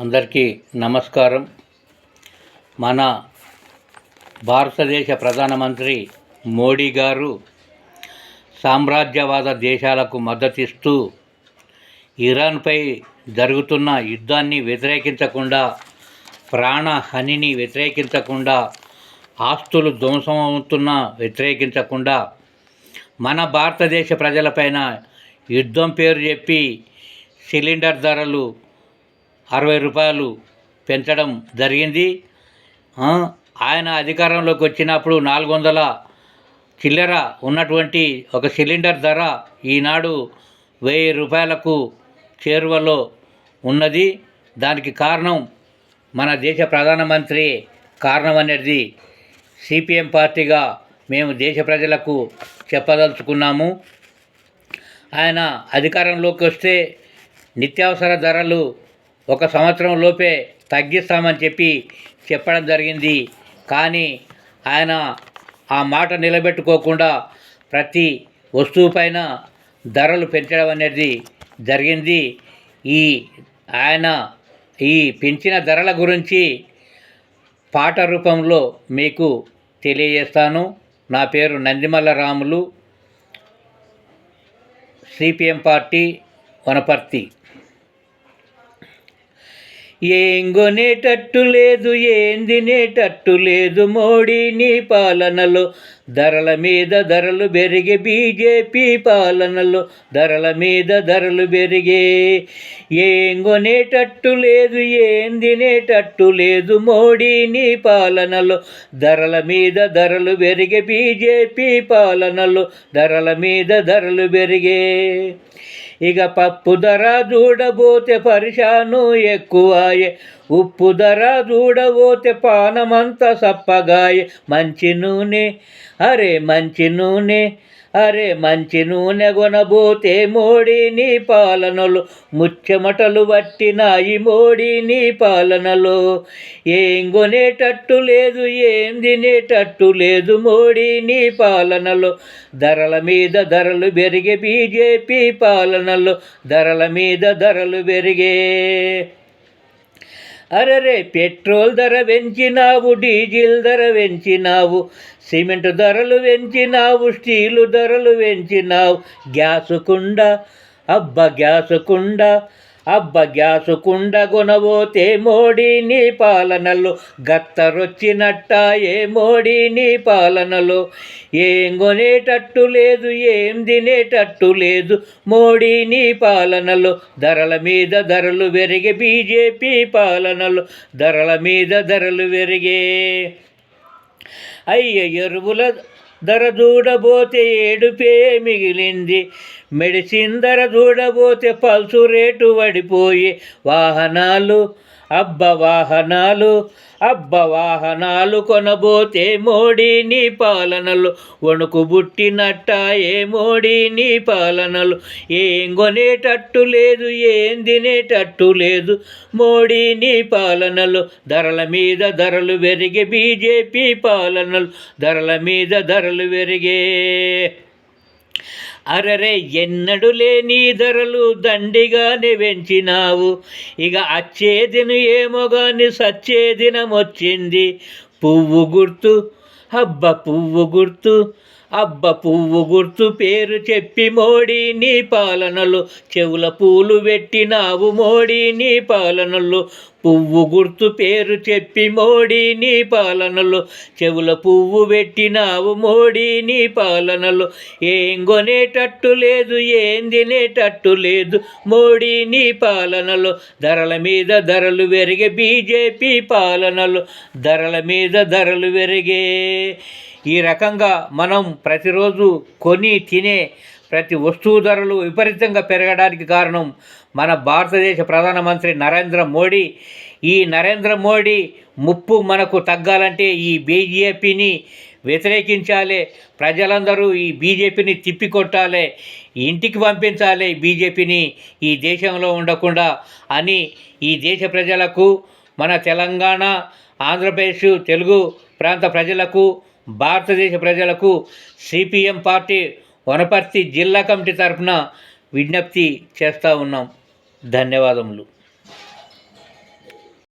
అందరికీ నమస్కారం. మన భారతదేశ ప్రధానమంత్రి మోడీ గారు సామ్రాజ్యవాద దేశాలకు మద్దతిస్తూ ఇరాన్పై జరుగుతున్న యుద్ధాన్ని వ్యతిరేకించకుండా, ప్రాణహానిని వ్యతిరేకించకుండా, ఆస్తులు ధ్వంసమవుతున్న వ్యతిరేకించకుండా మన భారతదేశ ప్రజలపైన యుద్ధం పేరు చెప్పి సిలిండర్ ధరలు 60 రూపాయలు పెంచడం జరిగింది. ఆయన అధికారంలోకి వచ్చినప్పుడు 400 చిల్లర ఉన్నటువంటి ఒక సిలిండర్ ధర ఈనాడు 1000 రూపాయలకు చేరువలో ఉన్నది. దానికి కారణం మన దేశ ప్రధానమంత్రి కారణం అనేది సిపిఎం పార్టీగా మేము దేశ ప్రజలకు చెప్పదలుచుకున్నాము. ఆయన అధికారంలోకి వస్తే నిత్యావసర ధరలు 1 సంవత్సరం లోపే తగ్గిస్తామని చెప్పడం జరిగింది. కానీ ఆయన ఆ మాట నిలబెట్టుకోకుండా ప్రతి వస్తువుపైన ధరలు పెంచడం అనేది జరిగింది. ఆయన ఈ పెంచిన ధరల గురించి పాట రూపంలో మీకు తెలియజేస్తాను. నా పేరు నందిమల్ల రాములు, సిపిఎం పార్టీ వనపర్తి. ఏం కొనేటట్టు లేదు, ఏం తినేటట్టు లేదు, మోడీ నీ పాలనలో ధరల మీద ధరలు పెరిగే, బీజేపీ పాలనలో ధరల మీద ధరలు పెరిగే. ఏం కొనేటట్టు లేదు, ఏం తినేటట్టు లేదు, మోడీ నీ పాలనలో ధరల మీద ధరలు పెరిగే, బీజేపీ పాలనలో ధరల మీద ధరలు పెరిగే. ఇక పప్పు ధర చూడబోతే పరిశాను ఎక్కువాయే, ఉప్పు ధర చూడబోతే పానమంతా సప్పగాయే. మంచి నూనె మంచి నూనె కొనబోతే మోడీ నీ పాలనలో ముచ్చెమటలు పట్టినాయి, మోడీ నీ పాలనలో. ఏం కొనేటట్టు లేదు, ఏం తినేటట్టు లేదు, మోడీ నీ పాలనలో ధరల మీద ధరలు పెరిగే, బీజేపీ పాలనలో ధరల మీద ధరలు పెరిగే. అరరే పెట్రోల్ ధర పెంచినావు, డీజిల్ ధర పెంచినావు, సిమెంట్ ధరలు పెంచినావు, స్టీలు ధరలు పెంచినావు, గ్యాసు కుండ కొనబోతే మోడీ నీ పాలనలో గత్తరొచ్చినట్టాయే, మోడీ నీ పాలనలో. ఏం కొనేటట్టు లేదు, ఏం తినేటట్టు లేదు, మోడీ నీ పాలనలో ధరల మీద ధరలు పెరిగే, బీజేపీ పాలనలో ధరల మీద ధరలు పెరిగే. ఎరువుల ధర చూడబోతే ఏడుపే మిగిలింది, మెడిసిన్ ధర చూడబోతే పల్సు రేటు పడిపోయి, వాహనాలు కొనబోతే మోడీ నీ పాలనలో వణుకు బుట్టినట్టాయే, మోడీ నీ పాలనలో. ఏం కొనేటట్టు లేదు, ఏం తినేటట్టు లేదు, మోడీ నీ పాలనలో ధరల మీద ధరలు పెరిగే, బీజేపీ పాలనలో ధరల మీద ధరలు పెరిగే. అరరే ఎన్నడు లేని ధరలు దండిగానే పెంచినావు, ఇక అచ్చేదిను ఏమో గాని సచ్చే దినం వచ్చింది. పువ్వు గుర్తు పేరు చెప్పి మోడీ నీ పాలనలో చెవుల పూలు పెట్టినావు, మోడీ నీ పాలనలో. పువ్వు గుర్తు పేరు చెప్పి మోడీ నీ పాలనలో చెవుల పువ్వు పెట్టినావు, మోడీ నీ పాలనలో. ఏం కొనేటట్టు లేదు, ఏం తినేటట్టు లేదు, మోడీ నీ పాలనలో ధరల మీద ధరలు పెరిగే, బీజేపీ పాలనలో ధరల మీద ధరలు పెరిగే. ఈ రకంగా మనం ప్రతిరోజు కొని తినే ప్రతి వస్తువు ధరలు విపరీతంగా పెరగడానికి కారణం మన భారతదేశ ప్రధానమంత్రి నరేంద్ర మోడీ. ఈ నరేంద్ర మోడీ ముప్పు మనకు తగ్గాలంటే ఈ బీజేపీని వ్యతిరేకించాలి. ప్రజలందరూ ఈ బీజేపీని తిప్పికొట్టాలి, ఇంటికి పంపించాలి బీజేపీని ఈ దేశంలో ఉండకుండా అని ఈ దేశ ప్రజలకు, మన తెలంగాణ, ఆంధ్రప్రదేశ్, తెలుగు ప్రాంత ప్రజలకు, భారతదేశ ప్రజలకు సిపిఎం పార్టీ వనపర్తి జిల్లా కమిటీ తరఫున విజ్ఞప్తి చేస్తూ ఉన్నాం. ధన్యవాదములు.